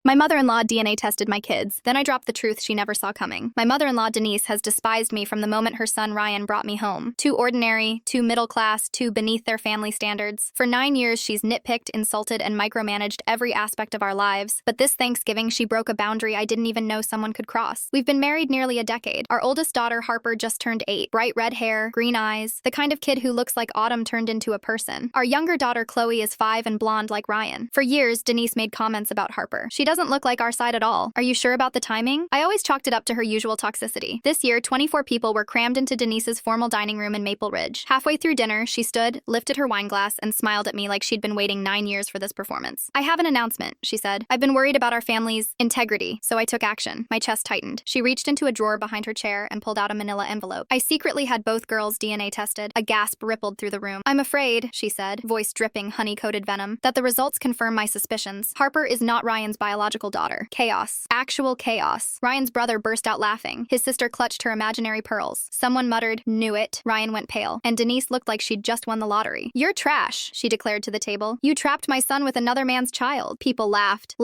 My mother-in-law DNA tested my kids, then I dropped the truth she never saw coming. My mother-in-law Denise has despised me from the moment her son Ryan brought me home. Too ordinary, too middle class, too beneath their family standards. For 9 years she's nitpicked, insulted, and micromanaged every aspect of our lives. But this Thanksgiving she broke a boundary I didn't even know someone could cross. We've been married nearly a decade. Our oldest daughter Harper just turned 8. Bright red hair, green eyes, the kind of kid who looks like autumn turned into a person. Our younger daughter Chloe is 5 and blonde like Ryan. For years Denise made comments about Harper. She doesn't look like our side at all. Are you sure about the timing? I always chalked it up to her usual toxicity. This year, 24 people were crammed into Denise's formal dining room in Maple Ridge. Halfway through dinner, she stood, lifted her wine glass, and smiled at me like she'd been waiting 9 years for this performance. I have an announcement, she said. I've been worried about our family's integrity, so I took action. My chest tightened. She reached into a drawer behind her chair and pulled out a manila envelope. I secretly had both girls' DNA tested. A gasp rippled through the room. I'm afraid, she said, voice dripping honey-coated venom, that the results confirm my suspicions. Harper is not Ryan's biological daughter. Chaos. Actual chaos. Ryan's brother burst out laughing. His sister clutched her imaginary pearls. Someone muttered, "Knew it." Ryan went pale, and Denise looked like she'd just won the lottery. You're trash, she declared to the table. You trapped my son with another man's child. People laughed,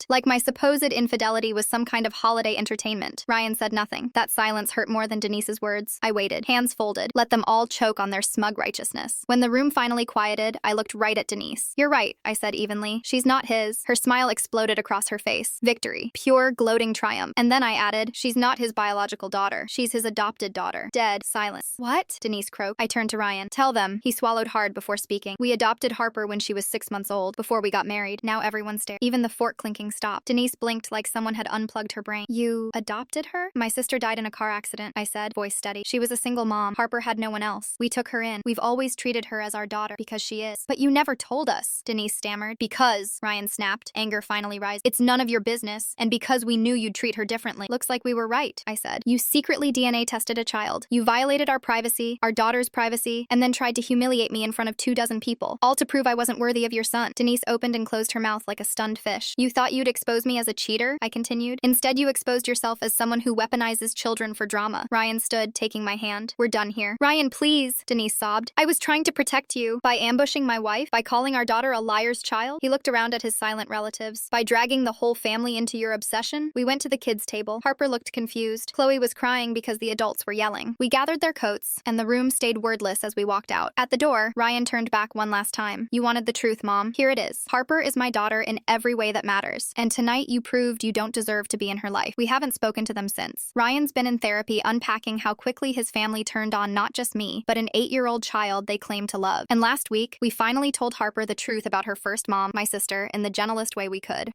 like my supposed infidelity was some kind of holiday entertainment. Ryan said nothing. That silence hurt more than Denise's words. I waited, hands folded, let them all choke on their smug righteousness. When the room finally quieted, I looked right at Denise. You're right, I said evenly. She's not his. Her smile exploded across her face. Victory. Pure, gloating triumph. And then I added, she's not his biological daughter. She's his adopted daughter. Dead silence. What? Denise croaked. I turned to Ryan. Tell them. He swallowed hard before speaking. We adopted Harper when she was 6 months old, before we got married. Now everyone stared. Even the fork clinking stopped. Denise blinked like someone had unplugged her brain. You adopted her? My sister died in a car accident, I said, voice steady. She was a single mom. Harper had no one else. We took her in. We've always treated her as our daughter, because she is. But you never told us, Denise stammered. Because, Ryan snapped, anger finally rising. It's none of your business, and because we knew you'd treat her differently. Looks like we were right, I said. You secretly DNA tested a child. You violated our privacy, our daughter's privacy, and then tried to humiliate me in front of 24 people, all to prove I wasn't worthy of your son. Denise opened and closed her mouth like a stunned fish. You thought you'd expose me as a cheater, I continued. Instead, you exposed yourself as someone who weaponizes children for drama. Ryan stood, taking my hand. We're done here. Ryan, please, Denise sobbed. I was trying to protect you. By ambushing my wife? By calling our daughter a liar's child? He looked around at his silent relatives. By dragging the whole family into your obsession? We went to the kids' table. Harper looked confused. Chloe was crying because the adults were yelling. We gathered their coats, and the room stayed wordless as we walked out. At the door, Ryan turned back one last time. You wanted the truth, Mom. Here it is. Harper is my daughter in every way that matters. And tonight you proved you don't deserve to be in her life. We haven't spoken to them since. Ryan's been in therapy unpacking how quickly his family turned on not just me, but an 8-year-old child they claimed to love. And last week, we finally told Harper the truth about her first mom, my sister, in the gentlest way we could.